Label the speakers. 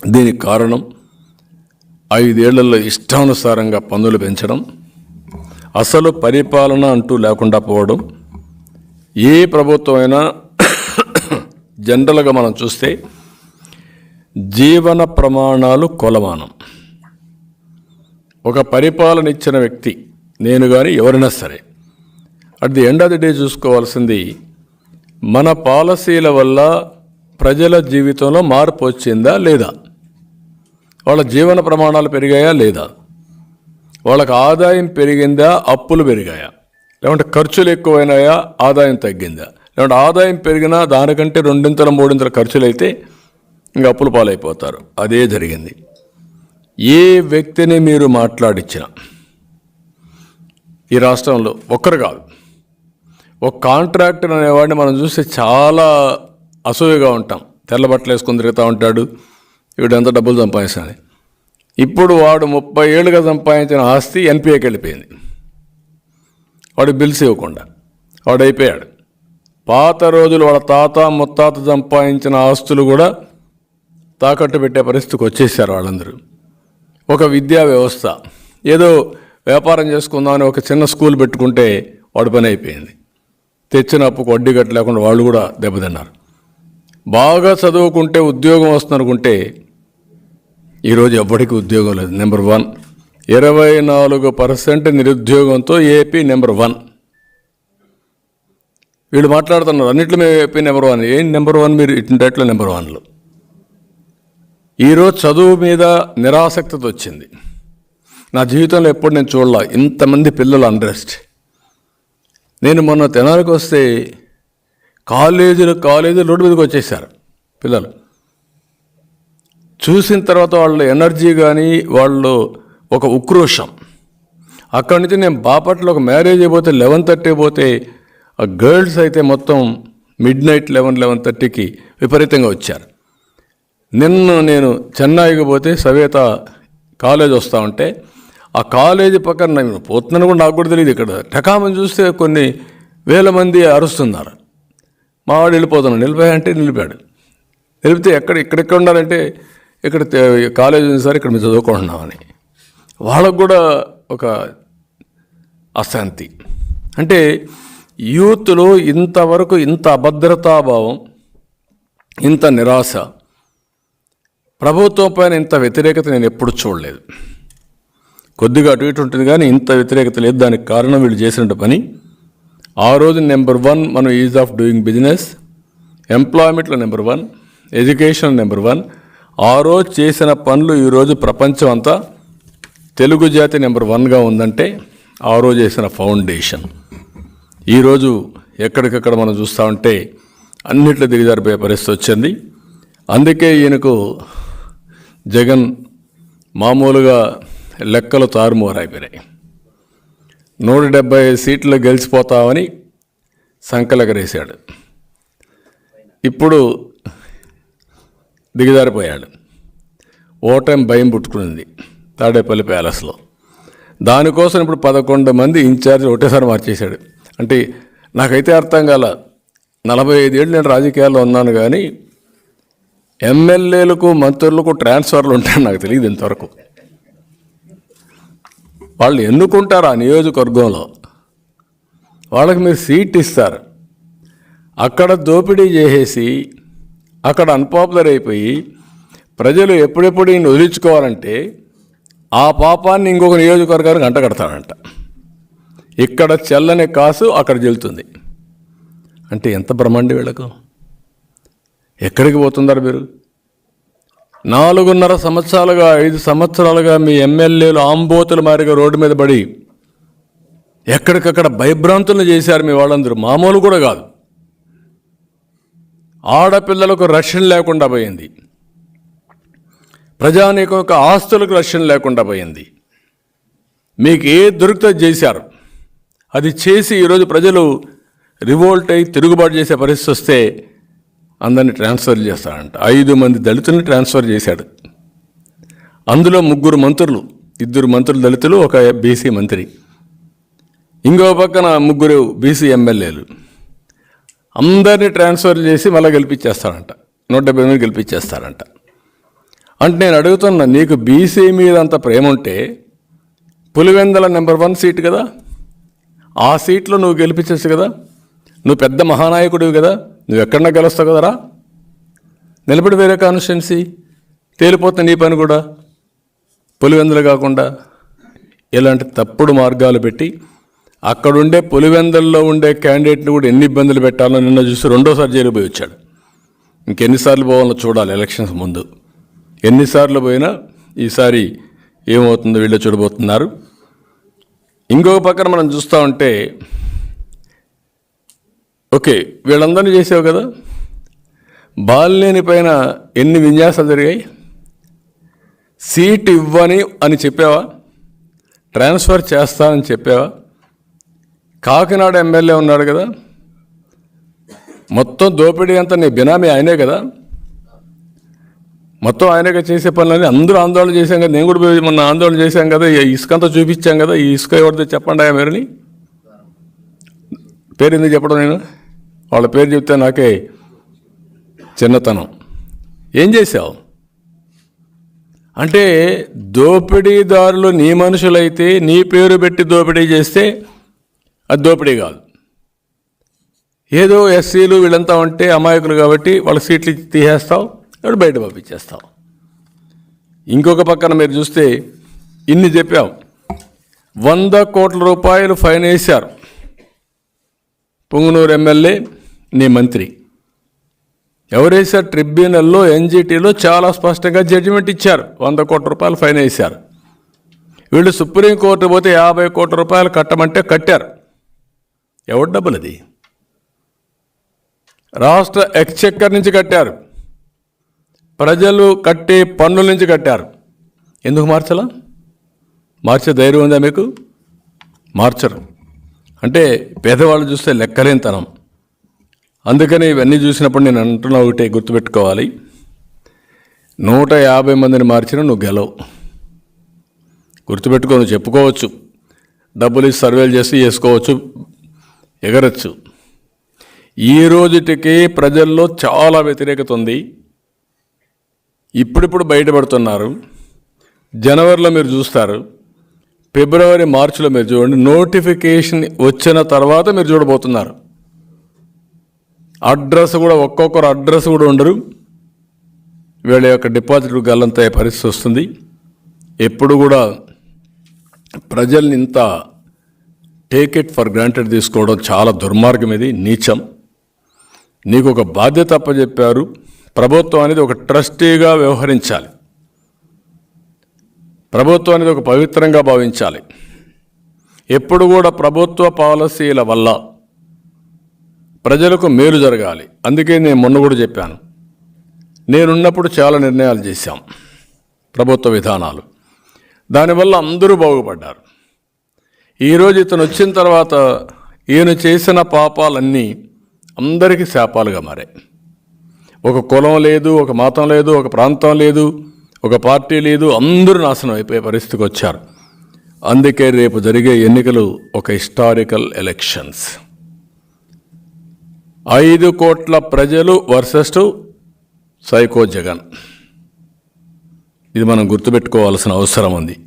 Speaker 1: దీనికి కారణం 5 ఏళ్లలో ఇష్టానుసారంగా పన్నులు పెంచడం, అసలు పరిపాలన అంటూ లేకుండా పోవడం. ఏ ప్రభుత్వం అయినా జనరల్గా మనం చూస్తే జీవన ప్రమాణాలు కొలమానం. ఒక పరిపాలన ఇచ్చిన వ్యక్తి, నేను కానీ ఎవరైనా సరే, at the end of the day చూసుకోవాల్సింది మన పాలసీల వల్ల ప్రజల జీవితంలో మార్పు వచ్చిందా లేదా, వాళ్ళ జీవన ప్రమాణాలు పెరిగాయా లేదా, వాళ్ళకి ఆదాయం పెరిగిందా అప్పులు పెరిగాయా, లేకుంటే ఖర్చులు ఎక్కువైనాయా ఆదాయం తగ్గిందా, లేకుంటే ఆదాయం పెరిగినా దానికంటే 2-3 ఖర్చులు అయితే ఇంకా అప్పుల పాలైపోతారు. అదే జరిగింది. ఏ వ్యక్తిని మీరు మాట్లాడించినా ఈ రాష్ట్రంలో ఒక్కరు కాదు, ఒక కాంట్రాక్టర్ అనేవాడిని మనం చూస్తే చాలా అసూయగా ఉంటాం. తెల్ల బట్టలు వేసుకుని తిరుగుతూ ఉంటాడు, వీడు ఎంత డబ్బులు సంపాదిస్తాను. ఇప్పుడు వాడు 30 ఏళ్ళుగా సంపాదించిన ఆస్తి ఎన్పిఏకి వెళ్ళిపోయింది. వాడు బిల్స్ ఇవ్వకుండా వాడు అయిపోయాడు. పాత రోజులు వాళ్ళ తాత ముత్తాత సంపాదించిన ఆస్తులు కూడా తాకట్టు పెట్టే పరిస్థితికి వచ్చేసారు వాళ్ళందరూ. ఒక విద్యా వ్యవస్థ, ఏదో వ్యాపారం చేసుకుందామని ఒక చిన్న స్కూల్ పెట్టుకుంటే వాడి పని అయిపోయింది. తెచ్చిన అప్పుకు వడ్డీ కట్ట లేకుండా వాళ్ళు కూడా దెబ్బతిన్నారు. బాగా చదువుకుంటే ఉద్యోగం వస్తుందనుకుంటే ఈరోజు ఎవ్వడికి ఉద్యోగం లేదు. నెంబర్ 1, 24% నిరుద్యోగంతో ఏపీ నెంబర్ 1. వీళ్ళు మాట్లాడుతున్నారు అన్నింటిలో మేము ఏపీ నెంబర్ 1. ఏం నెంబర్ 1? మీరు ఇంటట్లో నెంబర్ 1లో. ఈరోజు చదువు మీద నిరాసక్తత వచ్చింది. నా జీవితంలో ఎప్పుడు నేను చూడలే ఇంతమంది పిల్లలు అన్రెస్ట్. నేను మొన్న తెనాలికి వస్తే కాలేజీలు రోడ్డు మీదకి వచ్చేసారు పిల్లలు. చూసిన తర్వాత వాళ్ళ ఎనర్జీ కానీ వాళ్ళు ఒక ఉక్రోషం. అక్కడి నుంచి నేను బాపట్లో ఒక మ్యారేజ్ అయిపోతే 11:30 పోతే ఆ గర్ల్స్ అయితే మొత్తం మిడ్నైట్ 11:30కి విపరీతంగా వచ్చారు. నిన్న నేను చెన్నైకి పోతే సవేత కాలేజ్ వస్తూ ఉంటే ఆ కాలేజీ పక్కన నేను పోతున్నాను కూడా నాకు కూడా తెలియదు. ఇక్కడ టకామని చూస్తే కొన్ని వేల మంది అరుస్తున్నారు. మావాడు వెళ్ళిపోయాయంటే నిలిపాడు. నిలిపితే ఇక్కడెక్కడ ఉన్నారంటే ఇక్కడ కాలేజ్ ఉంది సార్, ఇక్కడ మేము చదువుకుంటున్నామని. వాళ్ళకు కూడా ఒక అశాంతి. అంటే యూత్లో ఇంతవరకు ఇంత అభద్రతాభావం, ఇంత నిరాశ, ప్రభుత్వం పైన ఇంత వ్యతిరేకత నేను ఎప్పుడు చూడలేదు. కొద్దిగా అటు ఇటు ఉంటుంది కానీ ఇంత వ్యతిరేకత లేదు. దానికి కారణం వీళ్ళు చేసిన పని. ఆ రోజు నెంబర్ 1 మనం ఈజ్ ఆఫ్ డూయింగ్ బిజినెస్, ఎంప్లాయ్మెంట్లో నెంబర్ 1, ఎడ్యుకేషన్ నెంబర్ 1. ఆ రోజు చేసిన పనులు ఈరోజు ప్రపంచం అంతా తెలుగు జాతి నెంబర్ 1గా ఉందంటే ఆ రోజు చేసిన ఫౌండేషన్. ఈరోజు ఎక్కడికక్కడ మనం చూస్తూ ఉంటే అన్నిట్లో దిగజారిపోయే పరిస్థితి వచ్చింది. అందుకే ఈయనకు జగన్ మామూలుగా లెక్కలు తారుమారైపోయినాయి. 170 సీట్లు గెలిచిపోతామని సంకలెగరేశాడు. ఇప్పుడు దిగజారిపోయాడు. ఓటమి భయం పుట్టుకునింది తాడేపల్లి ప్యాలెస్లో. దానికోసం ఇప్పుడు 11 మంది ఇన్ఛార్జ్ ఒకటేసారి మార్చేశాడు. అంటే నాకైతే అర్థం కాల. 45 ఏళ్ళు నేను రాజకీయాల్లో ఉన్నాను కానీ ఎమ్మెల్యేలకు మంత్రులకు ట్రాన్స్ఫర్లు ఉంటాయని నాకు తెలియదు ఇంతవరకు. వాళ్ళు ఎన్నుకుంటారు ఆ నియోజకవర్గంలో, వాళ్ళకి మీరు సీట్ ఇస్తారు. అక్కడ దోపిడీ చేసేసి అక్కడ అన్పాపులర్ అయిపోయి ప్రజలు ఎప్పుడెప్పుడు ఈయన వదిలించుకోవాలంటే ఆ పాపాన్ని ఇంకొక నియోజకవర్గానికి అంటగడతాడంట. ఇక్కడ చెల్లని కాసు అక్కడ చెల్లుతుంది. అంటే ఎంత బ్రహ్మాండి వీళ్ళకు. ఎక్కడికి పోతున్నారు మీరు? 4.5 సంవత్సరాలుగా 5 సంవత్సరాలుగా మీ ఎమ్మెల్యేలు ఆంబోతుల మారిగా రోడ్డు మీద పడి ఎక్కడికక్కడ భయభ్రాంతులను చేశారు మీ వాళ్ళందరూ. మామూలు కూడా కాదు. ఆడపిల్లలకు రక్షణ లేకుండా పోయింది, ప్రజానీకం యొక్క ఆస్తులకు రక్షణ లేకుండా పోయింది. మీకు ఏ దొరికితే చేశారు. అది చేసి ఈరోజు ప్రజలు రివోల్ట్ అయి తిరుగుబాటు చేసే పరిస్థితి వస్తే అందరినీ ట్రాన్స్ఫర్ చేస్తాడంట. 5 మంది దళితుల్ని ట్రాన్స్ఫర్ చేశాడు. అందులో 3 మంత్రులు, 2 మంత్రులు దళితులు, ఒక బీసీ మంత్రి, ఇంకో పక్కన 3 బీసీ ఎమ్మెల్యేలు. అందరినీ ట్రాన్స్ఫర్ చేసి మళ్ళీ గెలిపించేస్తాడంట. 170 మంది గెలిపించేస్తాడంట. అంటే నేను అడుగుతున్నా, నీకు బీసీ మీద అంత ప్రేమ ఉంటే పులివెందల నెంబర్ 1 సీట్ కదా, ఆ సీట్లో నువ్వు గెలిపించచ్చు కదా. నువ్వు పెద్ద మహానాయకుడివి కదా, నువ్వు ఎక్కడన్నా గెలుస్తావు కదరా. నిలబడి వేరే కాన్స్టిట్యున్సీ తేలిపోతుంది నీ పని కూడా. పులివెందులు కాకుండా ఇలాంటి తప్పుడు మార్గాలు పెట్టి అక్కడుండే పులివెందుల్లో ఉండే క్యాండిడేట్ని కూడా ఎన్ని ఇబ్బందులు పెట్టాలో నిన్న చూసి 2వ సారి జైలు పోయి వచ్చాడు. ఇంకెన్నిసార్లు పోవాలో చూడాలి. ఎలక్షన్స్ ముందు ఎన్నిసార్లు పోయినా ఈసారి ఏమవుతుందో వీళ్ళు చూడబోతున్నారు. ఇంకొక పక్కన మనం చూస్తూ ఉంటే, ఓకే వీళ్ళందరినీ చేసావు కదా, బాలినేని పైన ఎన్ని విన్యాసాలు జరిగాయి. సీట్ ఇవ్వని అని చెప్పావా, ట్రాన్స్ఫర్ చేస్తానని చెప్పావా. కాకినాడ ఎమ్మెల్యే ఉన్నాడు కదా, మొత్తం దోపిడీ అంతా నీ బినామీ ఆయనే కదా, మొత్తం ఆయనగా చేసే పనులని అందరూ ఆందోళన చేశాం కదా. నేను కూడా మొన్న ఆందోళన చేశాం కదా, ఇసుకంతా చూపించాం కదా. ఈ ఇసుక ఎవరితో చెప్పండి ఆ మీరుని పేరు ఎందుకు చెప్పడం, నేను వాళ్ళ పేరు చెప్తే నాకే చిన్నతనం. ఏం చేశావు అంటే, దోపిడీదారులు నీ మనుషులైతే నీ పేరు పెట్టి దోపిడీ చేస్తే అది దోపిడీ కాదు. ఏదో ఎస్సీలు వీళ్ళంతా ఉంటే అమాయకులు కాబట్టి వాళ్ళ సీట్లు తీసేస్తావు, ఇప్పుడు బయట పంపించేస్తావు. ఇంకొక పక్కన మీరు చూస్తే ఇన్ని చెప్పావు, 100 కోట్ల రూపాయలు ఫైన్ వేశారు పుంగనూరు ఎమ్మెల్యే నీ మంత్రి. ఎవరేసారు, ట్రిబ్యునల్లో ఎన్జిటీలో చాలా స్పష్టంగా జడ్జిమెంట్ ఇచ్చారు. 100 కోట్ల రూపాయలు ఫైన్ వేశారు. వీళ్ళు సుప్రీంకోర్టు పోతే 50 కోట్ల రూపాయలు కట్టమంటే కట్టారు. ఎవరి డబ్బులు అది? రాష్ట్ర ఎక్స్చెక్కర్ నుంచి కట్టారు, ప్రజలు కట్టే పన్నుల నుంచి కట్టారు. ఎందుకు మార్చలా? మార్చే ధైర్యం ఉందా మీకు? మార్చరు. అంటే పేదవాళ్ళు చూస్తే లెక్కలేనితనం. అందుకని ఇవన్నీ చూసినప్పుడు నేను అంటున్నా ఒకటే గుర్తుపెట్టుకోవాలి, 150 మందిని మార్చినా నువ్వు గెలవు. గుర్తుపెట్టుకో. నువ్వు చెప్పుకోవచ్చు, డబ్బులు ఇచ్చి సర్వేలు చేసి చేసుకోవచ్చు, ఎగరచ్చు. ఈ రోజుటికి ప్రజల్లో చాలా వ్యతిరేకత ఉంది. ఇప్పుడిప్పుడు బయటపడుతున్నారు. జనవరిలో మీరు చూస్తారు, ఫిబ్రవరి మార్చిలో మీరు చూడండి, నోటిఫికేషన్ వచ్చిన తర్వాత మీరు చూడబోతున్నారు. అడ్రస్ కూడా, ఒక్కొక్కరు అడ్రస్ కూడా ఉండరు. వీళ్ళ యొక్క డిపాజిట్లు గల్లంతయ్యే పరిస్థితి వస్తుంది. ఎప్పుడు కూడా ప్రజల్ని ఇంత టేక్ ఇట్ ఫర్ గ్రాంటెడ్ తీసుకోవడం చాలా దుర్మార్గం, ఇది నీచం. నీకు ఒక బాధ్యత అప్పచెప్పారు. ప్రభుత్వం అనేది ఒక ట్రస్టీగా వ్యవహరించాలి. ప్రభుత్వం అనేది ఒక పవిత్రంగా భావించాలి. ఎప్పుడు కూడా ప్రభుత్వ పాలసీల వల్ల ప్రజలకు మేలు జరగాలి. అందుకే నేను మొన్న కూడా చెప్పాను, నేనున్నప్పుడు చాలా నిర్ణయాలు చేశాం, ప్రభుత్వ విధానాలు. దానివల్ల అందరూ బాగుపడ్డారు. ఈరోజు ఇతను వచ్చిన తర్వాత ఈయన చేసిన పాపాలన్నీ అందరికీ శాపాలుగా మారాయి. ఒక కులం లేదు, ఒక మతం లేదు, ఒక ప్రాంతం లేదు, ఒక పార్టీ లేదు, అందరూ నాశనం అయిపోయే పరిస్థితికి వచ్చారు. అందుకే రేపు జరిగే ఎన్నికలు ఒక హిస్టారికల్ ఎలక్షన్స్. 5 కోట్ల ప్రజలు వర్సెస్ సైకో జగన్. ఇది మనం గుర్తుపెట్టుకోవాల్సిన అవసరం ఉంది.